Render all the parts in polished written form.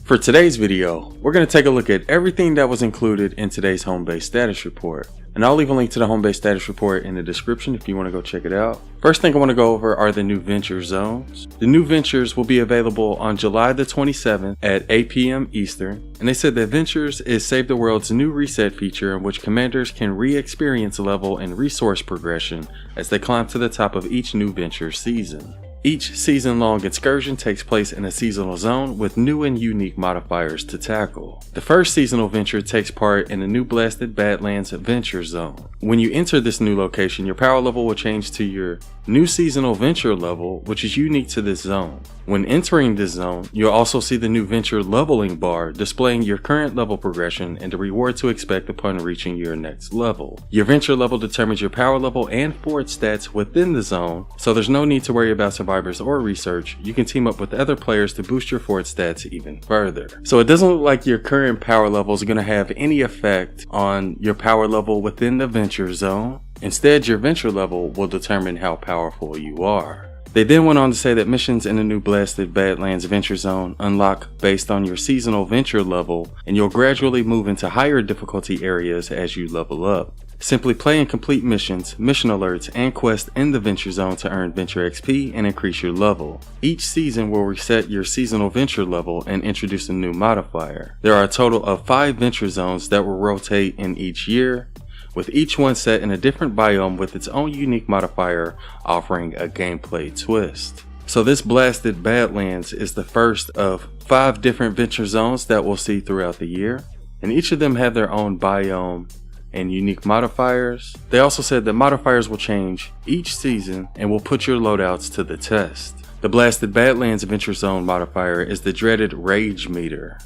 For today's video, we're going to take a look at everything that was included in today's home base status report. And I'll leave a link to the home base status report in the description if you want to go check it out. First thing I want to go over are the new venture zones. The new ventures will be available on July the 27th at 8 p.m. Eastern. And they said that Ventures is Save the World's new reset feature in which commanders can re-experience level and resource progression as they climb to the top of each new venture season. Each season-long excursion takes place in a seasonal zone with new and unique modifiers to tackle. The first seasonal venture takes part in the new Blasted Badlands Venture Zone. When you enter this new location, your power level will change to your new seasonal venture level, which is unique to this zone. When entering this zone, you'll also see the new venture leveling bar displaying your current level progression and the reward to expect upon reaching your next level. Your venture level determines your power level and fort stats within the zone, so there's no need to worry about survivors or research. You can team up with other players to boost your fort stats even further. So it doesn't look like your current power level is going to have any effect on your power level within the venture zone. Instead, your venture level will determine how powerful you are. They then went on to say that missions in the new Blasted Badlands Venture Zone unlock based on your seasonal venture level, and you'll gradually move into higher difficulty areas as you level up. Simply play and complete missions, mission alerts, and quests in the Venture Zone to earn Venture XP and increase your level. Each season will reset your seasonal venture level and introduce a new modifier. There are a total of 5 Venture Zones that will rotate in each year, with each one set in a different biome with its own unique modifier offering a gameplay twist. So this Blasted Badlands is the first of 5 different Venture Zones that we'll see throughout the year, and each of them have their own biome and unique modifiers. They also said that modifiers will change each season and will put your loadouts to the test. The Blasted Badlands Venture Zone modifier is the dreaded Rage Meter.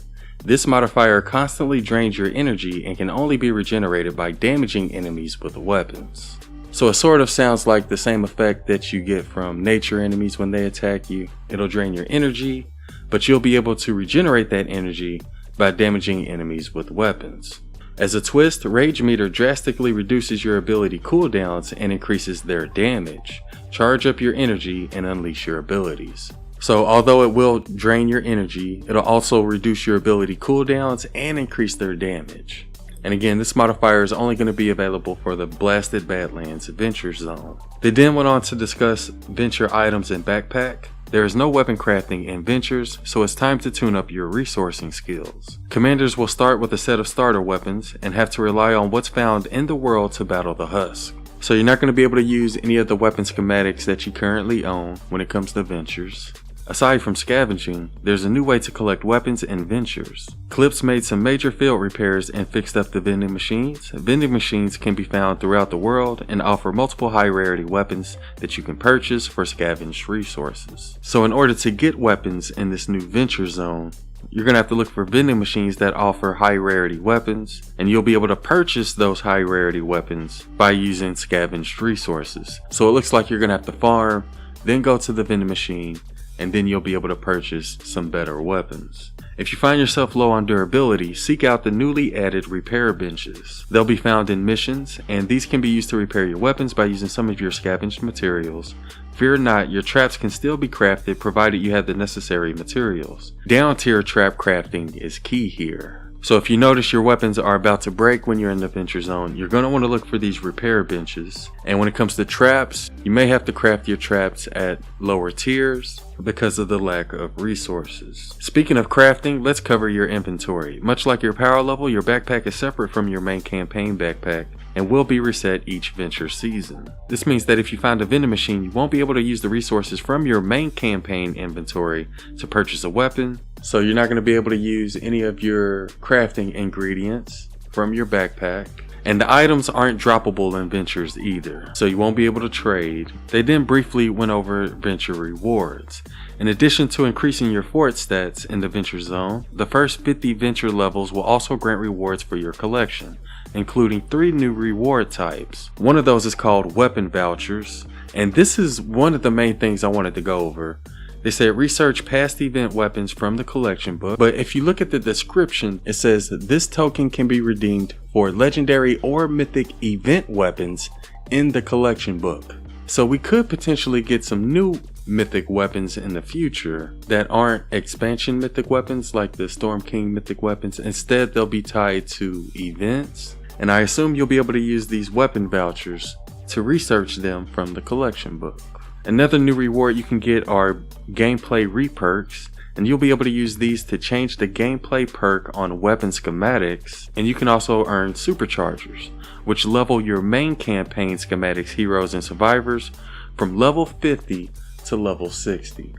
This modifier constantly drains your energy and can only be regenerated by damaging enemies with weapons. So it sort of sounds like the same effect that you get from nature enemies when they attack you. It'll drain your energy, but you'll be able to regenerate that energy by damaging enemies with weapons. As a twist, Rage Meter drastically reduces your ability cooldowns and increases their damage. Charge up your energy and unleash your abilities. So although it will drain your energy, it'll also reduce your ability cooldowns and increase their damage. And again, this modifier is only going to be available for the Blasted Badlands Venture Zone. They then went on to discuss venture items and backpack. There is no weapon crafting in Ventures, so it's time to tune up your resourcing skills. Commanders will start with a set of starter weapons and have to rely on what's found in the world to battle the husk. So you're not going to be able to use any of the weapon schematics that you currently own when it comes to Ventures. Aside from scavenging, there's a new way to collect weapons in Ventures. Clips made some major field repairs and fixed up the vending machines. Vending machines can be found throughout the world and offer multiple high rarity weapons that you can purchase for scavenged resources. So in order to get weapons in this new Venture Zone, you're going to have to look for vending machines that offer high rarity weapons, and you'll be able to purchase those high rarity weapons by using scavenged resources. So it looks like you're going to have to farm, then go to the vending machine, and then you'll be able to purchase some better weapons. If you find yourself low on durability, seek out the newly added repair benches. They'll be found in missions, and these can be used to repair your weapons by using some of your scavenged materials. Fear not, your traps can still be crafted provided you have the necessary materials. Down tier trap crafting is key here. So if you notice your weapons are about to break when you're in the Venture Zone, you're going to want to look for these repair benches. And when it comes to traps, you may have to craft your traps at lower tiers because of the lack of resources. Speaking of crafting, let's cover your inventory. Much like your power level, your backpack is separate from your main campaign backpack and will be reset each venture season. This means that if you find a vending machine, you won't be able to use the resources from your main campaign inventory to purchase a weapon. So you're not going to be able to use any of your crafting ingredients from your backpack. And the items aren't droppable in Ventures either, so you won't be able to trade. They then briefly went over Venture rewards. In addition to increasing your fort stats in the Venture Zone, the first 50 Venture levels will also grant rewards for your collection, including 3 new reward types. One of those is called Weapon Vouchers, and this is one of the main things I wanted to go over. They said research past event weapons from the collection book, but if you look at the description, it says this token can be redeemed for legendary or mythic event weapons in the collection book. So we could potentially get some new mythic weapons in the future that aren't expansion mythic weapons like the Storm King mythic weapons. Instead, they'll be tied to events, and I assume you'll be able to use these weapon vouchers to research them from the collection book. Another new reward you can get are gameplay reperks, and you'll be able to use these to change the gameplay perk on weapon schematics, and you can also earn superchargers, which level your main campaign schematics, heroes, and survivors from level 50 to level 60.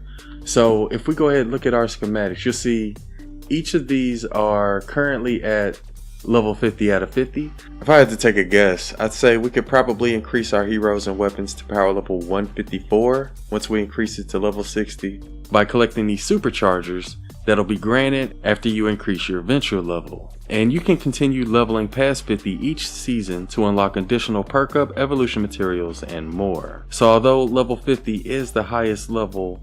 So if we go ahead and look at our schematics, you'll see each of these are currently at level 50 out of 50. If I had to take a guess, I'd say we could probably increase our heroes and weapons to power level 154 once we increase it to level 60 by collecting these superchargers that'll be granted after you increase your adventure level. And you can continue leveling past 50 each season to unlock additional perk up, evolution materials, and more. So although level 50 is the highest level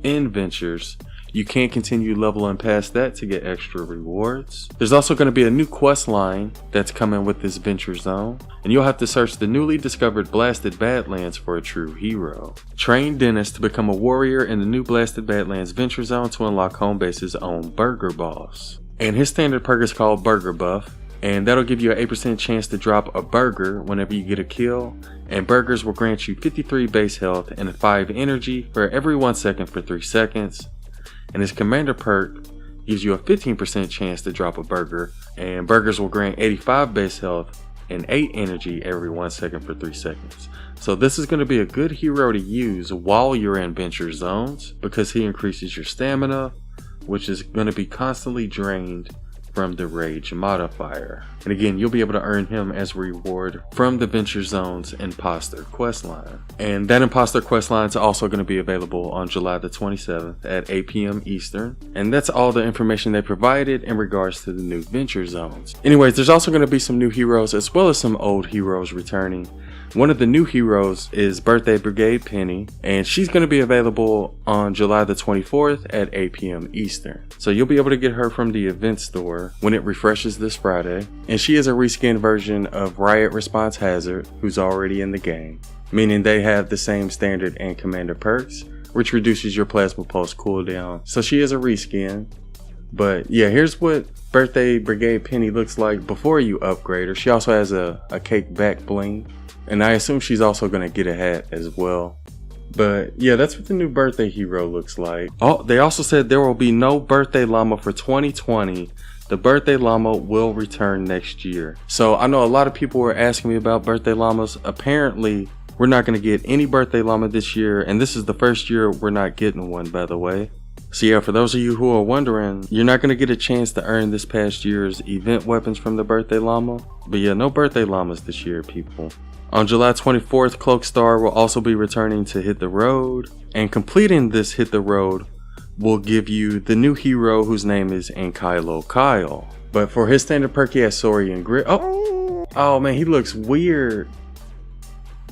in Ventures, you can continue leveling past that to get extra rewards. There's also going to be a new quest line that's coming with this Venture Zone, and you'll have to search the newly discovered Blasted Badlands for a true hero. Train Dennis to become a warrior in the new Blasted Badlands Venture Zone to unlock Homebase's own Burger Boss. And his standard perk is called Burger Buff, and that'll give you an 8% chance to drop a burger whenever you get a kill, and burgers will grant you 53 base health and 5 energy for every 1 second for 3 seconds. And his commander perk gives you a 15% chance to drop a burger, and burgers will grant 85 base health and 8 energy every 1 second for 3 seconds. So this is going to be a good hero to use while you're in Venture Zones because he increases your stamina, which is going to be constantly drained from the Rage modifier. And again, you'll be able to earn him as a reward from the Venture Zones Imposter questline. And that Imposter questline is also going to be available on July the 27th at 8 p.m. Eastern. And that's all the information they provided in regards to the new Venture Zones. Anyways, there's also going to be some new heroes as well as some old heroes returning. One of the new heroes is Birthday Brigade Penny, and she's going to be available on July the 24th at 8 p.m. Eastern. So you'll be able to get her from the event store when it refreshes this Friday. And she is a reskin version of Riot Response Hazard, who's already in the game, meaning they have the same standard and commander perks, which reduces your Plasma Pulse cooldown. So she is a reskin. But yeah, here's what Birthday Brigade Penny looks like before you upgrade her. She also has a cake back bling. And I assume she's also going to get a hat as well. But yeah, that's what the new birthday hero looks like. Oh, they also said there will be no birthday llama for 2020. The birthday llama will return next year. So I know a lot of people were asking me about birthday llamas. Apparently, we're not going to get any birthday llama this year. And this is the first year we're not getting one, by the way. So yeah, for those of you who are wondering, you're not going to get a chance to earn this past year's event weapons from the birthday llama. But yeah, no birthday llamas this year, people. On July 24th, Cloakstar will also be returning to Hit the Road, and completing this Hit the Road will give you the new hero whose name is Ankylo Kyle. But for his standard perk, he has Saurian Grit. Oh man, he looks weird.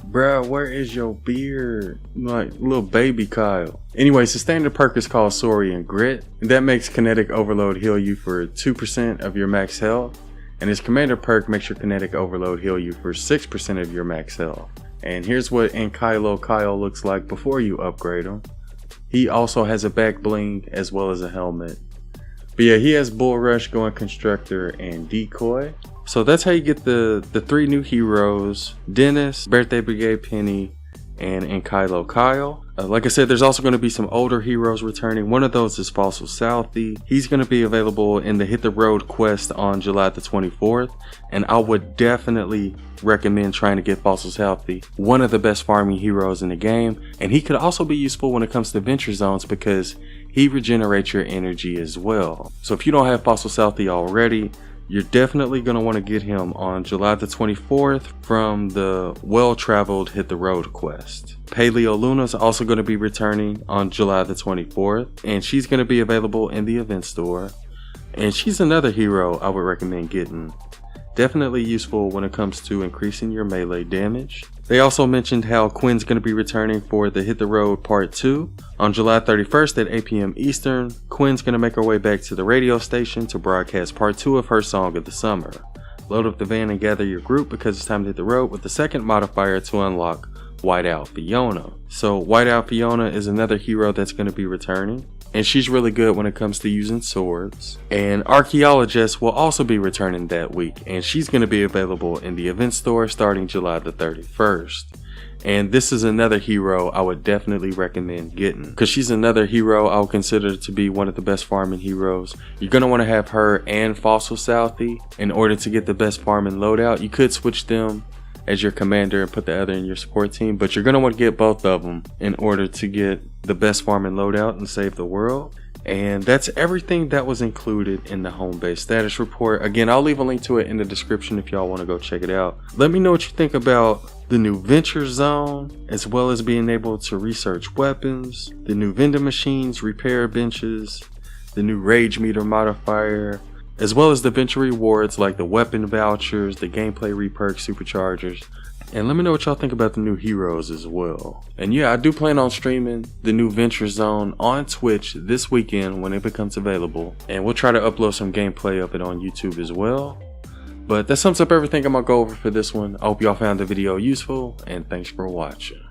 Bruh, where is your beard? Like little baby Kyle. Anyways, his standard perk is called Saurian Grit, and that makes Kinetic Overload heal you for 2% of your max health. And his commander perk makes your Kinetic Overload heal you for 6% of your max health. And here's what Ankylo Kyle looks like before you upgrade him. He also has a back bling as well as a helmet. But yeah, he has Bull Rush, Going Constructor, and Decoy. So that's how you get the 3 new heroes: Dennis, Birthday Brigade Penny, and Ankylo Kyle. Like I said, there's also going to be some older heroes returning. One of those is Fossil Southie. He's going to be available in the Hit the Road quest on July the 24th. And I would definitely recommend trying to get Fossil Southie, one of the best farming heroes in the game. And he could also be useful when it comes to Venture Zones because he regenerates your energy as well. So if you don't have Fossil Southie already, you're definitely going to want to get him on July the 24th from the well-traveled Hit the Road quest. Paleo Luna's also going to be returning on July the 24th, and she's going to be available in the event store. And she's another hero I would recommend getting. Definitely useful when it comes to increasing your melee damage. They also mentioned how Quinn's going to be returning for the Hit the Road Part 2. On July 31st at 8 p.m. Eastern, Quinn's going to make her way back to the radio station to broadcast Part 2 of her Song of the Summer. Load up the van and gather your group because it's time to hit the road with the second modifier to unlock Whiteout Fiona. So Whiteout Fiona is another hero that's going to be returning, and she's really good when it comes to using swords. And Archaeologist will also be returning that week, and she's going to be available in the event store starting July the 31st. And this is another hero I would definitely recommend getting, because she's another hero I would consider to be one of the best farming heroes. You're going to want to have her and Fossil Southie in order to get the best farming loadout. You could switch them as your commander and put the other in your support team, but you're going to want to get both of them in order to get the best farming loadout and save the world. And that's everything that was included in the home base status report. Again, I'll leave a link to it in the description if y'all want to go check it out. Let me know what you think about the new Venture Zone, as well as being able to research weapons, the new vending machines, repair benches, the new rage meter modifier, as well as the venture rewards like the weapon vouchers, the gameplay reperk superchargers. And let me know what y'all think about the new heroes as well. And yeah, I do plan on streaming the new Venture Zone on Twitch this weekend when it becomes available. And we'll try to upload some gameplay of it on YouTube as well. But that sums up everything I'm going to go over for this one. I hope y'all found the video useful, and thanks for watching.